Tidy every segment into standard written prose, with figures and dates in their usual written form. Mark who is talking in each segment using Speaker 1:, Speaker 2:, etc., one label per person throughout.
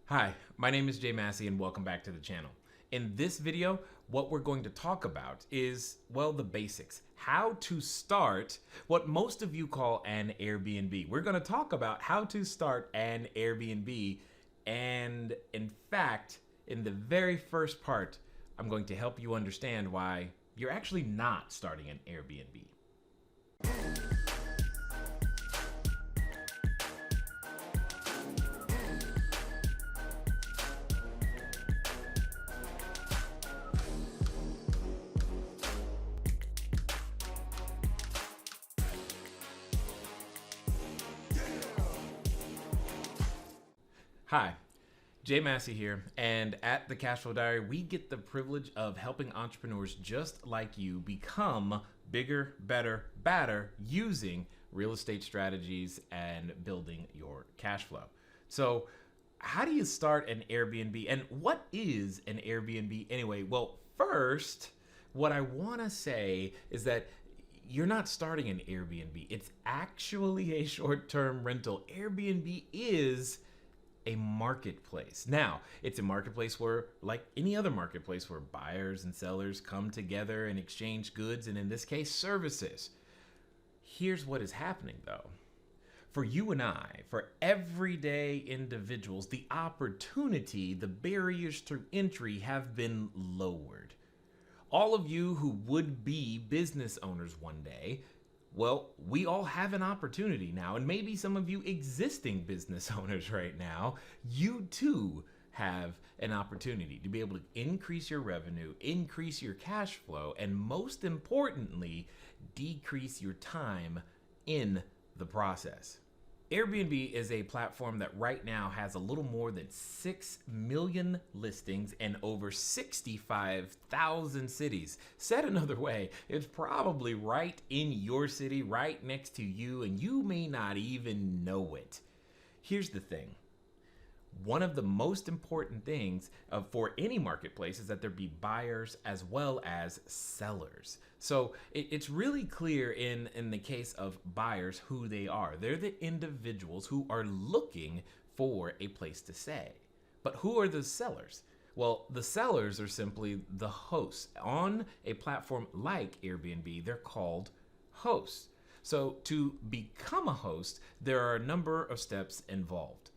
Speaker 1: Hi, my name is Jay Massey and welcome back to the channel. In this video, what we're going to talk about is, well, the basics. How to start what most of you call an Airbnb. We're going to talk about how to start an Airbnb, and in fact, in the very first part, I'm going to help you understand why you're actually not starting an Airbnb. Hi, Jay Massey here, and at the Cashflow Diary, we get the privilege of helping entrepreneurs just like you become bigger, better, badder using real estate strategies and building your cash flow. So, how do you start an Airbnb, and what is an Airbnb anyway? Well, first, what I want to say is that you're not starting an Airbnb. It's actually a short-term rental. Airbnb is a marketplace. Now, it's a marketplace where, like any other marketplace, where buyers and sellers come together and exchange goods, and in this case, services. Here's what is happening though. For you and I, for everyday individuals, the opportunity, the barriers to entry have been lowered. All of you who would be business owners one day, well, we all have an opportunity now, and maybe some of you existing business owners right now, you too have an opportunity to be able to increase your revenue, increase your cash flow, and most importantly, decrease your time in the process. Airbnb is a platform that right now has a little more than 6 million listings and over 65,000 cities. Said another way, it's probably right in your city, right next to you, and you may not even know it. Here's the thing. One of the most important things for any marketplace is that there be buyers as well as sellers. So it's really clear in the case of buyers who they are. They're the individuals who are looking for a place to stay. But who are the sellers? Well, the sellers are simply the hosts. On a platform like Airbnb, they're called hosts. So to become a host, there are a number of steps involved.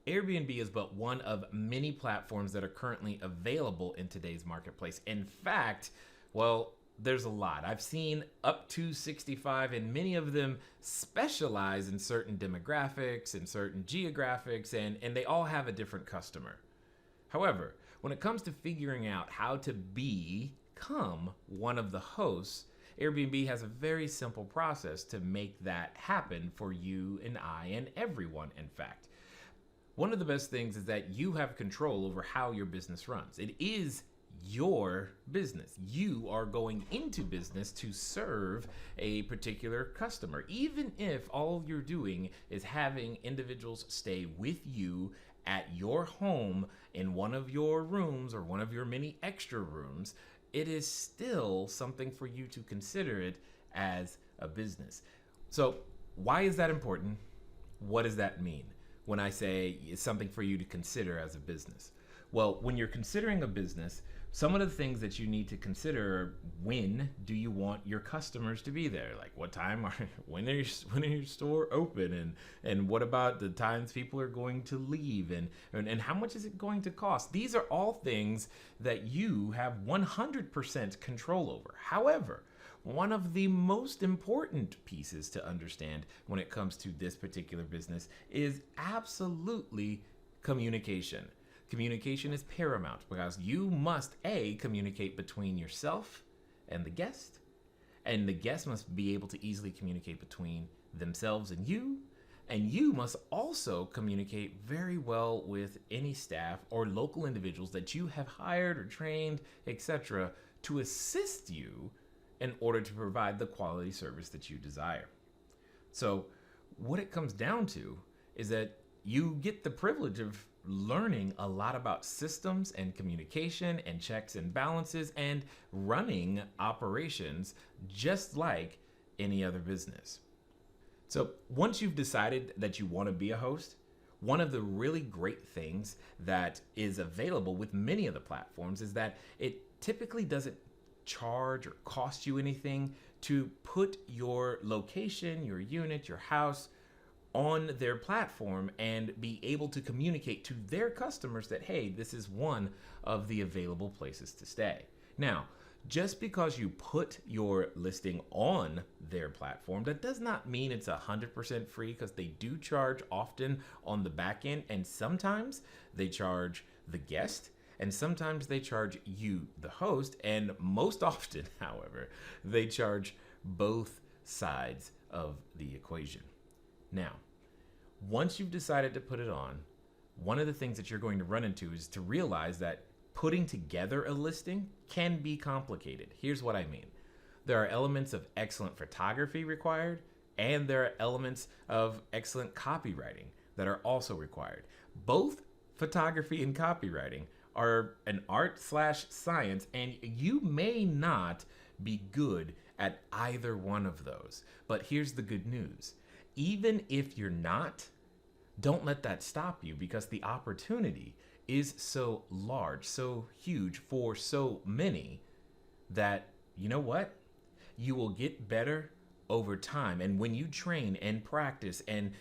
Speaker 1: Airbnb is but one of many platforms that are currently available in today's marketplace. In fact, well, there's a lot. I've seen up to 65, and many of them specialize in certain demographics and certain geographics, and they all have a different customer. However, when it comes to figuring out how to become one of the hosts, Airbnb has a very simple process to make that happen for you and I and everyone, in fact. One of the best things is that you have control over how your business runs. It is your business. You are going into business to serve a particular customer. Even if all you're doing is having individuals stay with you at your home in one of your rooms or one of your many extra rooms, it is still something for you to consider it as a business. So why is that important? What does that mean when I say it's something for you to consider as a business? Well, when you're considering a business, some of the things that you need to consider are, when do you want your customers to be there? Like what time when is your store open, and what about the times people are going to leave, and how much is it going to cost? These are all things that you have 100% control over. However, one of the most important pieces to understand when it comes to this particular business is absolutely communication. Communication is paramount because you must communicate between yourself and the guest must be able to easily communicate between themselves and you must also communicate very well with any staff or local individuals that you have hired or trained, etc., to assist you in order to provide the quality service that you desire. So what it comes down to is that you get the privilege of learning a lot about systems and communication and checks and balances and running operations just like any other business. So once you've decided that you want to be a host, One of the really great things that is available with many of the platforms is that it typically doesn't charge or cost you anything to put your location, your unit, your house on their platform and be able to communicate to their customers that, hey, this is one of the available places to stay. Now, just because you put your listing on their platform, that does not mean it's 100% free, because they do charge often on the back end, and sometimes they charge the guest and sometimes they charge you, the host, and most often, however, they charge both sides of the equation. Now, once you've decided to put it on, one of the things that you're going to run into is to realize that putting together a listing can be complicated. Here's what I mean. There are elements of excellent photography required, and there are elements of excellent copywriting that are also required. Both photography and copywriting are an art/science, and you may not be good at either one of those. But here's the good news. Even if you're not, don't let that stop you, because the opportunity is so large, so huge for so many, that, you know what? You will get better over time. And when you train and practice and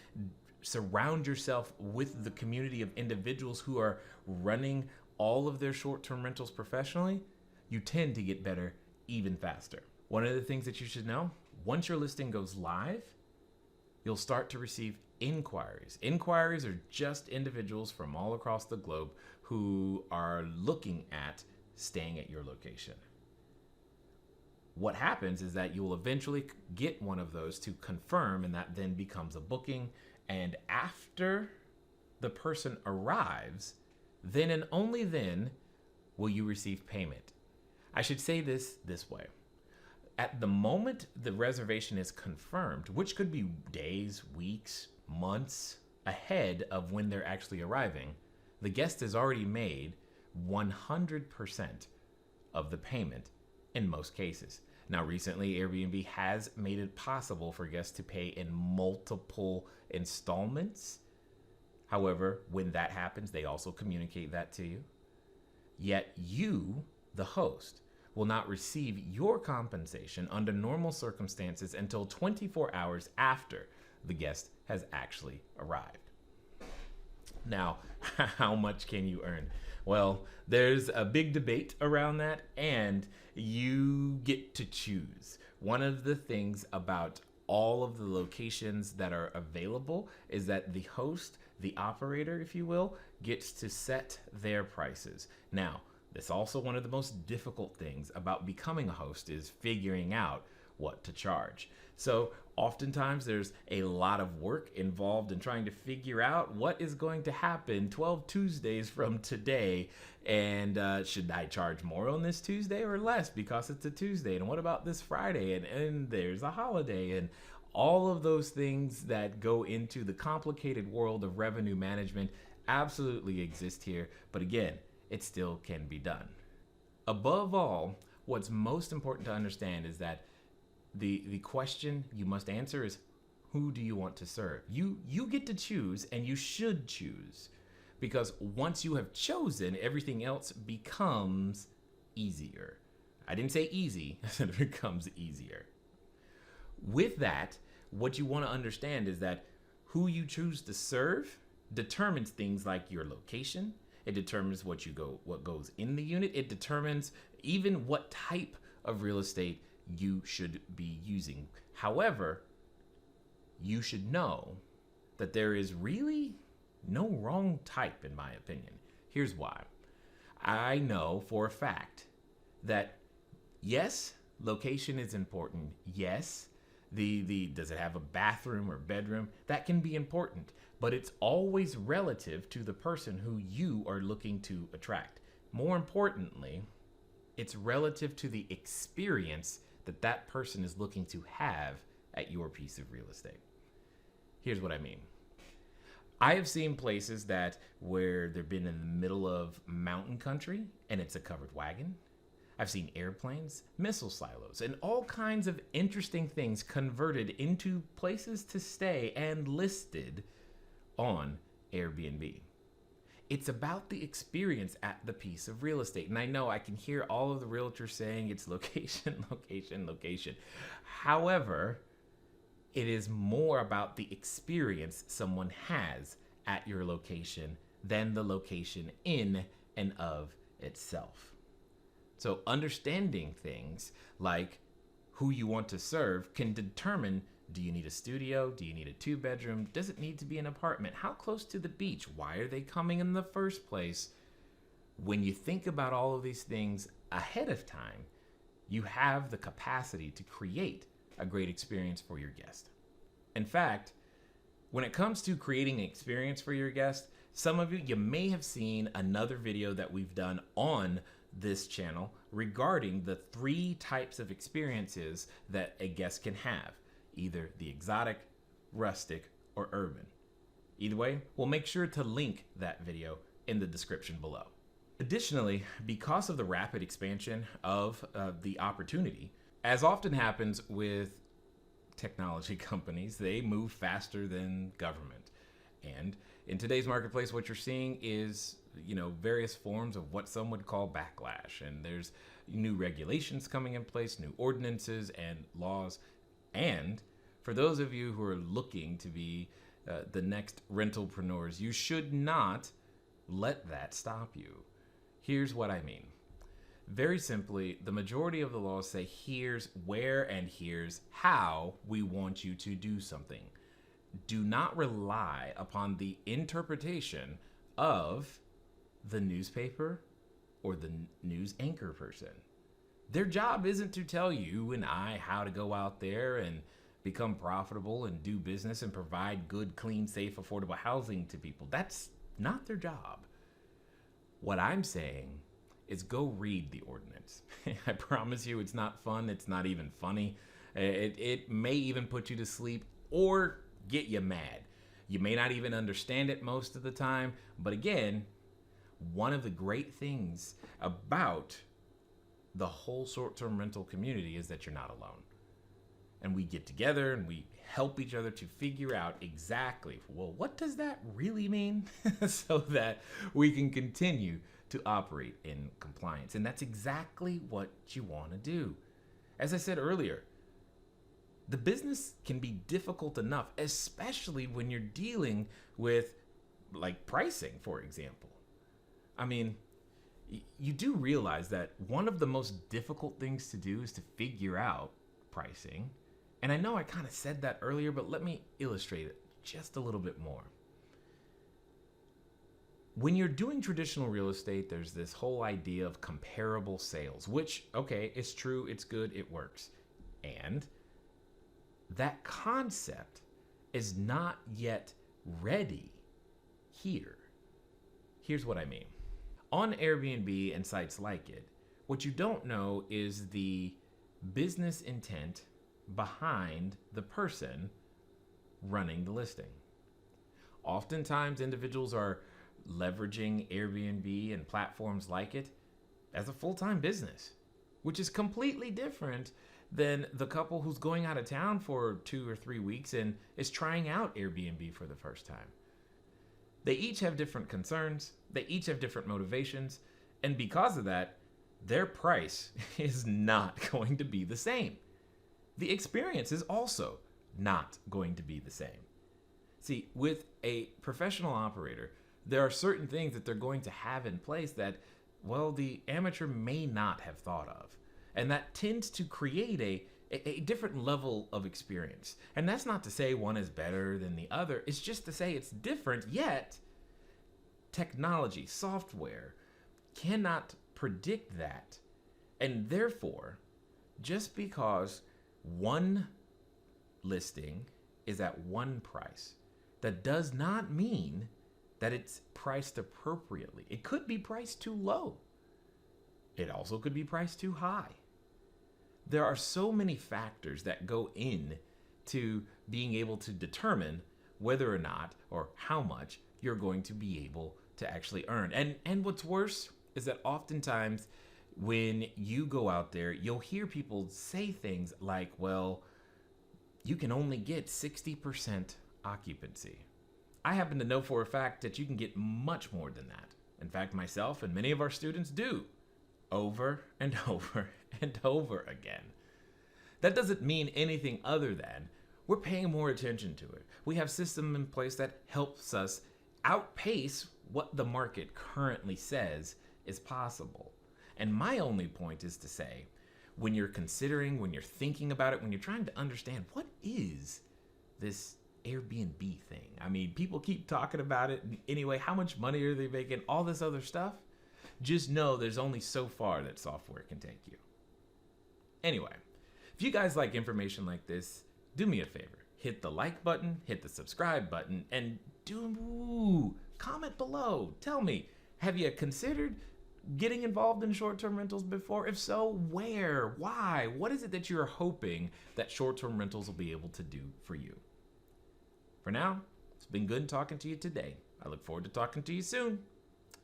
Speaker 1: surround yourself with the community of individuals who are running all of their short-term rentals professionally, you tend to get better even faster. One of the things that you should know, once your listing goes live, you'll start to receive inquiries. Inquiries are just individuals from all across the globe who are looking at staying at your location. What happens is that you will eventually get one of those to confirm, and that then becomes a booking. And after the person arrives, then and only then will you receive payment. I should say this way. At the moment the reservation is confirmed, which could be days, weeks, months ahead of when they're actually arriving, the guest has already made 100% of the payment in most cases. Now, recently, Airbnb has made it possible for guests to pay in multiple installments. However, when that happens, they also communicate that to you. Yet you, the host, will not receive your compensation under normal circumstances until 24 hours after the guest has actually arrived. Now, how much can you earn? Well, there's a big debate around that, and you get to choose. One of the things about all of the locations that are available is that the host, the operator, if you will, gets to set their prices. Now, that's also one of the most difficult things about becoming a host, is figuring out what to charge. So oftentimes there's a lot of work involved in trying to figure out what is going to happen 12 Tuesdays from today. And should I charge more on this Tuesday or less because it's a Tuesday? And what about this Friday? And there's a holiday, and all of those things that go into the complicated world of revenue management absolutely exist here. But again, it still can be done. Above all, what's most important to understand is that the question you must answer is, who do you want to serve? You get to choose, and you should choose, because once you have chosen, everything else becomes easier. I didn't say easy, I said it becomes easier. With that, what you want to understand is that who you choose to serve determines things like your location. It determines what goes in the unit. It determines even what type of real estate you should be using. However, you should know that there is really no wrong type, in my opinion. Here's why. I know for a fact that yes, location is important. Yes, does it have a bathroom or bedroom? That can be important, but it's always relative to the person who you are looking to attract. More importantly, it's relative to the experience that person is looking to have at your piece of real estate. Here's what I mean. I have seen places where they've been in the middle of mountain country and it's a covered wagon. I've seen airplanes, missile silos, and all kinds of interesting things converted into places to stay and listed on Airbnb. It's about the experience at the piece of real estate. And I know I can hear all of the realtors saying it's location, location, location. However, it is more about the experience someone has at your location than the location in and of itself. So understanding things like who you want to serve can determine, do you need a studio? Do you need a 2-bedroom? Does it need to be an apartment? How close to the beach? Why are they coming in the first place? When you think about all of these things ahead of time, you have the capacity to create a great experience for your guest. In fact, when it comes to creating an experience for your guest, some of you may have seen another video that we've done on this channel regarding the 3 types of experiences that a guest can have, either the exotic, rustic, or urban. Either way, we'll make sure to link that video in the description below. Additionally, because of the rapid expansion of the opportunity, as often happens with technology companies, they move faster than government. And in today's marketplace, what you're seeing is, various forms of what some would call backlash. And there's new regulations coming in place, new ordinances and laws. And for those of you who are looking to be the next rentalpreneurs, you should not let that stop you. Here's what I mean. Very simply, the majority of the laws say here's where and here's how we want you to do something. Do not rely upon the interpretation of the newspaper or the news anchor person. Their job isn't to tell you and I how to go out there and become profitable and do business and provide good, clean, safe, affordable housing to people. That's not their job. What I'm saying is go read the ordinance. I promise you it's not fun. It's not even funny. It may even put you to sleep or get you mad. You may not even understand it most of the time. But again, one of the great things about the whole short-term rental community is that you're not alone. And we get together and we help each other to figure out exactly, well, what does that really mean? So that we can continue to operate in compliance. And that's exactly what you want to do. As I said earlier, the business can be difficult enough, especially when you're dealing with like pricing, for example. I mean, you do realize that one of the most difficult things to do is to figure out pricing. And I know I kind of said that earlier, but let me illustrate it just a little bit more. When you're doing traditional real estate, there's this whole idea of comparable sales, which, okay, it's true, it's good, it works. And that concept is not yet ready here. Here's what I mean. On Airbnb and sites like it, what you don't know is the business intent behind the person running the listing. Oftentimes, individuals are leveraging Airbnb and platforms like it as a full-time business, which is completely different than the couple who's going out of town for 2 or 3 weeks and is trying out Airbnb for the first time. They each have different concerns, they each have different motivations, and because of that, their price is not going to be the same. The experience is also not going to be the same. See, with a professional operator, there are certain things that they're going to have in place that, well, the amateur may not have thought of. And that tends to create a different level of experience. And that's not to say one is better than the other. It's just to say it's different, yet technology, software cannot predict that. And therefore, just because one listing is at one price, that does not mean that it's priced appropriately. It could be priced too low. It also could be priced too high. There are so many factors that go in to being able to determine whether or not or how much you're going to be able to actually earn. And what's worse is that oftentimes when you go out there, you'll hear people say things like, well, you can only get 60% occupancy. I happen to know for a fact that you can get much more than that. In fact, myself and many of our students do. Over and over and over again. That doesn't mean anything other than we're paying more attention to it. We have systems in place that helps us outpace what the market currently says is possible. And my only point is to say, when you're considering, when you're thinking about it, when you're trying to understand what is this Airbnb thing. I mean, people keep talking about it. Anyway, how much money are they making? All this other stuff. Just know there's only so far that software can take you. Anyway, if you guys like information like this, do me a favor. Hit the like button, hit the subscribe button, and comment below. Tell me, have you considered getting involved in short-term rentals before? If so, where? Why? What is it that you're hoping that short-term rentals will be able to do for you? For now, it's been good talking to you today. I look forward to talking to you soon.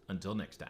Speaker 1: Until next time.